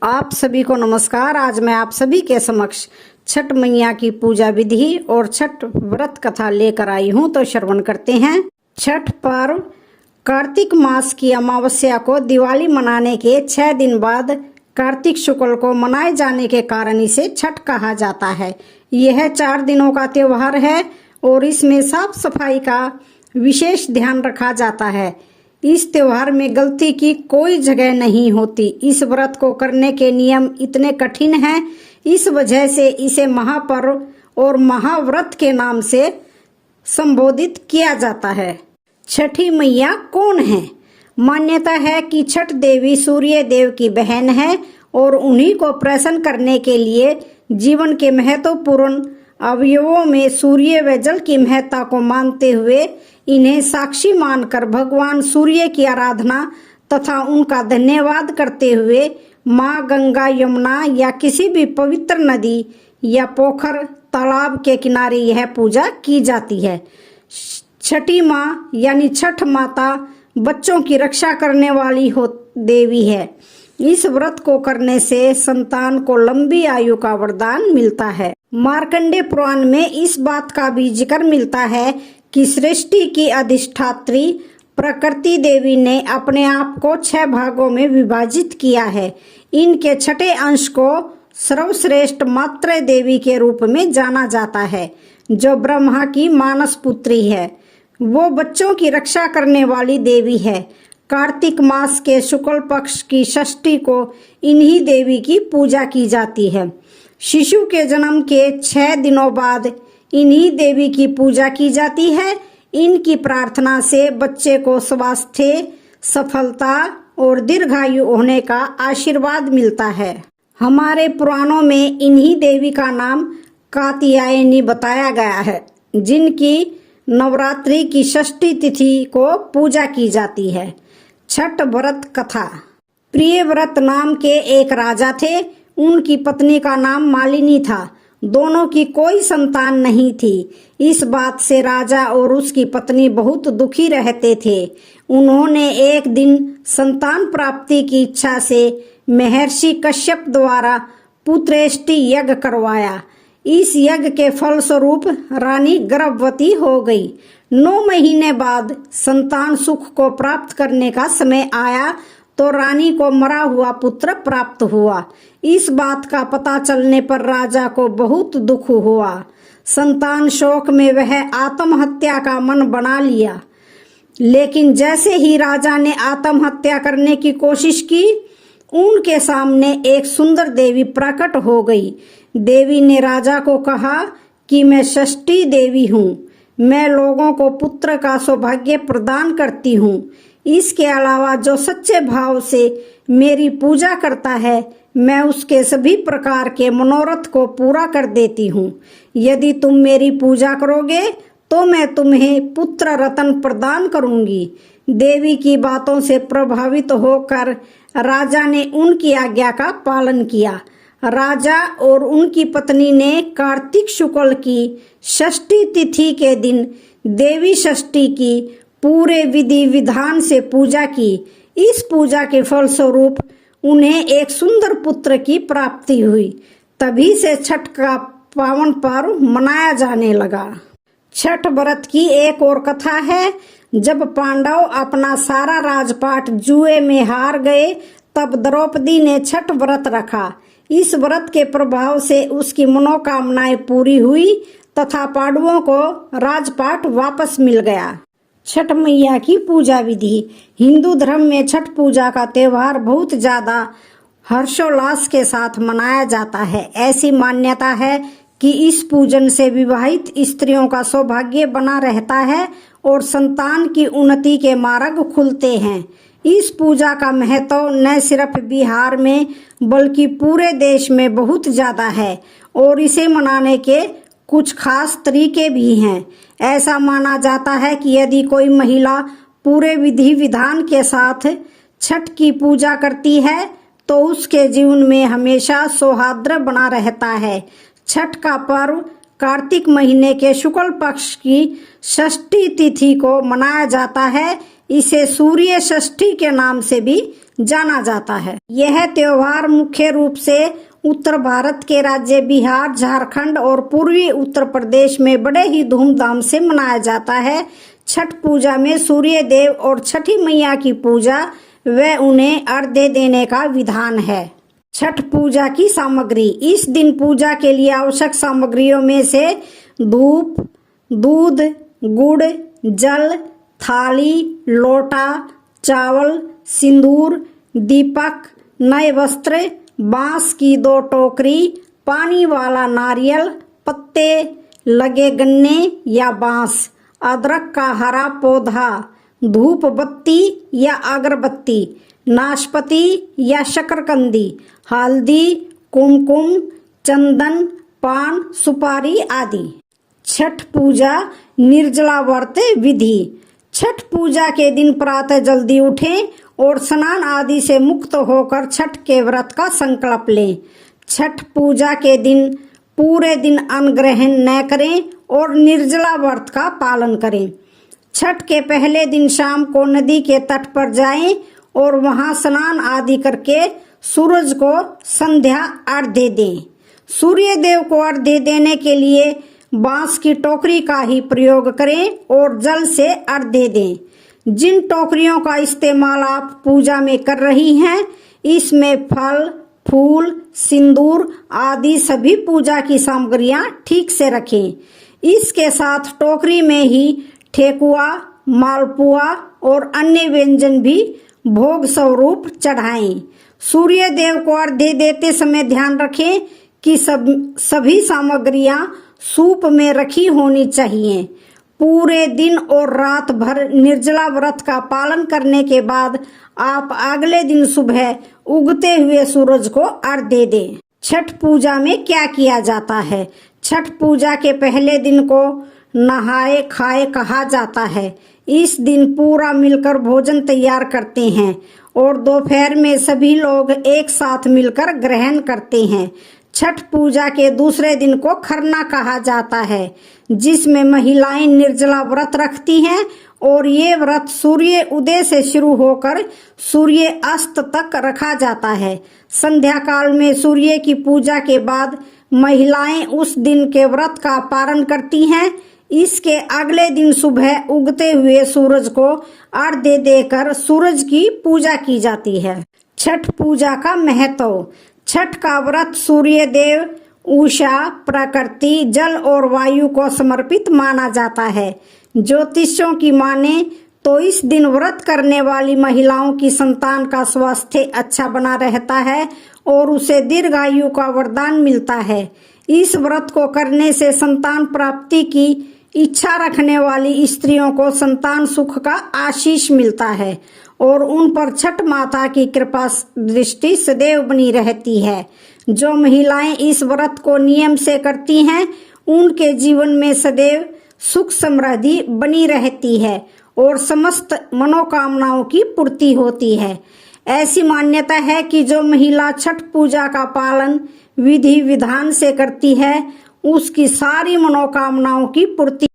आप सभी को नमस्कार। आज मैं आप सभी के समक्ष छठ मैया की पूजा विधि और छठ व्रत कथा लेकर आई हूँ, तो श्रवण करते हैं। छठ पर्व कार्तिक मास की अमावस्या को दिवाली मनाने के 6 दिन बाद कार्तिक शुक्ल को मनाए जाने के कारण इसे छठ कहा जाता है। यह 4 दिनों का त्योहार है और इसमें साफ सफाई का विशेष ध्यान रखा जाता है। इस त्योहार में गलती की कोई जगह नहीं होती। इस व्रत को करने के नियम इतने कठिन हैं, इस वजह से इसे महापर्व और महाव्रत के नाम से संबोधित किया जाता है। छठी मैया कौन है? मान्यता है कि छठ देवी सूर्य देव की बहन है और उन्हीं को प्रसन्न करने के लिए जीवन के महत्वपूर्ण अवयवों में सूर्य व जल की महत्ता को मानते हुए इन्हें साक्षी मानकर भगवान सूर्य की आराधना तथा उनका धन्यवाद करते हुए माँ गंगा, यमुना या किसी भी पवित्र नदी या पोखर तालाब के किनारे यह पूजा की जाती है। छठी माँ यानी छठ माता बच्चों की रक्षा करने वाली हो देवी है। इस व्रत को करने से संतान को लंबी आयु का वरदान मिलता है। मार्कंडेय पुराण में इस बात का भी जिक्र मिलता है कि सृष्टि की अधिष्ठात्री प्रकृति देवी ने अपने आप को 6 भागों में विभाजित किया है। इनके छठे अंश को सर्वश्रेष्ठ मात्रे देवी के रूप में जाना जाता है, जो ब्रह्मा की मानस पुत्री है। वो बच्चों की रक्षा करने वाली देवी है। कार्तिक मास के शुक्ल पक्ष की षष्ठी को इन्हीं देवी की पूजा की जाती है। शिशु के जन्म के 6 दिनों बाद इन्हीं देवी की पूजा की जाती है। इनकी प्रार्थना से बच्चे को स्वास्थ्य, सफलता और दीर्घायु होने का आशीर्वाद मिलता है। हमारे पुराणों में इन्हीं देवी का नाम कात्यायनी बताया गया है, जिनकी नवरात्रि की षष्ठी तिथि को पूजा की जाती है। छठ व्रत कथा। प्रियव्रत नाम के एक राजा थे। उनकी पत्नी का नाम मालिनी था। दोनों की कोई संतान नहीं थी। इस बात से राजा और उसकी पत्नी बहुत दुखी रहते थे। उन्होंने एक दिन संतान प्राप्ति की इच्छा से महर्षि कश्यप द्वारा पुत्रेष्टि यज्ञ करवाया। इस यज्ञ के फलस्वरूप रानी गर्भवती हो गई। 9 महीने बाद संतान सुख को प्राप्त करने का समय आया तो रानी को मरा हुआ पुत्र प्राप्त हुआ। इस बात का पता चलने पर राजा को बहुत दुख हुआ। संतान शोक में वह आत्महत्या का मन बना लिया। लेकिन जैसे ही राजा ने आत्महत्या करने की कोशिश की, उनके सामने एक सुंदर देवी प्रकट हो गई। देवी ने राजा को कहा कि मैं षष्ठी देवी हूँ। मैं लोगों को पुत्र का सौभाग्य प्रदान करती हूँ। इसके अलावा जो सच्चे भाव से मेरी पूजा करता है, मैं उसके सभी प्रकार के मनोरथ को पूरा कर देती हूँ। यदि तुम मेरी पूजा करोगे तो मैं तुम्हें पुत्र रत्न प्रदान करूंगी। देवी की बातों से प्रभावित होकर राजा ने उनकी आज्ञा का पालन किया। राजा और उनकी पत्नी ने कार्तिक शुक्ल की षष्ठी तिथि के दिन देवी षष्ठी की पूरे विधि विधान से पूजा की। इस पूजा के फलस्वरूप उन्हें एक सुंदर पुत्र की प्राप्ति हुई। तभी से छठ का पावन पर्व मनाया जाने लगा। छठ व्रत की एक और कथा है। जब पांडव अपना सारा राजपाट जुए में हार गए, तब द्रौपदी ने छठ व्रत रखा। इस व्रत के प्रभाव से उसकी मनोकामनाएं पूरी हुई तथा पांडवों को राजपाट वापस मिल गया। छठ मैया की पूजा विधि। हिंदू धर्म में छठ पूजा का त्योहार बहुत ज्यादा हर्षोल्लास के साथ मनाया जाता है। ऐसी मान्यता है कि इस पूजन से विवाहित स्त्रियों का सौभाग्य बना रहता है और संतान की उन्नति के मार्ग खुलते हैं। इस पूजा का महत्व न सिर्फ बिहार में बल्कि पूरे देश में बहुत ज्यादा है और इसे मनाने के कुछ खास तरीके भी हैं। ऐसा माना जाता है कि यदि कोई महिला पूरे विधि विधान के साथ छठ की पूजा करती है तो उसके जीवन में हमेशा सौहार्द बना रहता है। छठ का पर्व कार्तिक महीने के शुक्ल पक्ष की षष्ठी तिथि को मनाया जाता है। इसे सूर्य षष्ठी के नाम से भी जाना जाता है। यह त्योहार मुख्य रूप से उत्तर भारत के राज्य बिहार, झारखंड और पूर्वी उत्तर प्रदेश में बड़े ही धूमधाम से मनाया जाता है। छठ पूजा में सूर्य देव और छठी मैया की पूजा व उन्हें अर्घ्य देने का विधान है। छठ पूजा की सामग्री। इस दिन पूजा के लिए आवश्यक सामग्रियों में से धूप, दूध, गुड़, जल, थाली, लोटा, चावल, सिंदूर, दीपक, नए वस्त्र, बांस की 2 टोकरी, पानी वाला नारियल, पत्ते लगे गन्ने या बांस, अदरक का हरा पौधा, धूप बत्ती या अगरबत्ती, नाशपाती या शकरकंदी, हल्दी, कुमकुम, चंदन, पान, सुपारी आदि। छठ पूजा निर्जला व्रत विधि। छठ पूजा के दिन प्रातः जल्दी उठें और स्नान आदि से मुक्त होकर छठ के व्रत का संकल्प लें। छठ पूजा के दिन पूरे दिन अन्न ग्रहण न करें और निर्जला व्रत का पालन करें। छठ के पहले दिन शाम को नदी के तट पर जाएं और वहां स्नान आदि करके सूरज को संध्या अर्घ्य दें। सूर्य देव को अर्घ्य देने के लिए बांस की टोकरी का ही प्रयोग करें और जल से अर्घ्य दें। जिन टोकरियों का इस्तेमाल आप पूजा में कर रही हैं, इसमें फल, फूल, सिंदूर आदि सभी पूजा की सामग्रियां ठीक से रखें। इसके साथ टोकरी में ही ठेकुआ, मालपुआ और अन्य व्यंजन भी भोग स्वरूप चढ़ाएं। सूर्य देव को अर्घ्य देते समय ध्यान रखें कि सभी सामग्रियां सूप में रखी होनी चाहिए। पूरे दिन और रात भर निर्जला व्रत का पालन करने के बाद आप अगले दिन सुबह उगते हुए सूरज को अर्घ्य दें। छठ पूजा में क्या किया जाता है? छठ पूजा के पहले दिन को नहाए खाए कहा जाता है। इस दिन पूरा मिलकर भोजन तैयार करते हैं और दोपहर में सभी लोग एक साथ मिलकर ग्रहण करते हैं। छठ पूजा के दूसरे दिन को खरना कहा जाता है, जिसमें महिलाएं निर्जला व्रत रखती हैं और ये व्रत सूर्य उदय से शुरू होकर सूर्य अस्त तक रखा जाता है। संध्या काल में सूर्य की पूजा के बाद महिलाएं उस दिन के व्रत का पारण करती हैं। इसके अगले दिन सुबह उगते हुए सूरज को अर्घ्य देकर सूरज की पूजा की जाती है। छठ पूजा का महत्व। छठ का व्रत सूर्य देव, उषा, प्रकृति, जल और वायु को समर्पित माना जाता है। ज्योतिषियों की माने तो इस दिन व्रत करने वाली महिलाओं की संतान का स्वास्थ्य अच्छा बना रहता है और उसे दीर्घायु का वरदान मिलता है। इस व्रत को करने से संतान प्राप्ति की इच्छा रखने वाली स्त्रियों को संतान सुख का आशीष मिलता है और उन पर छठ माता की कृपा दृष्टि सदैव बनी रहती है। जो महिलाएं इस व्रत को नियम से करती हैं, उनके जीवन में सदैव सुख समृद्धि बनी रहती है और समस्त मनोकामनाओं की पूर्ति होती है। ऐसी मान्यता है कि जो महिला छठ पूजा का पालन विधि विधान से करती है, उसकी सारी मनोकामनाओं की पूर्ति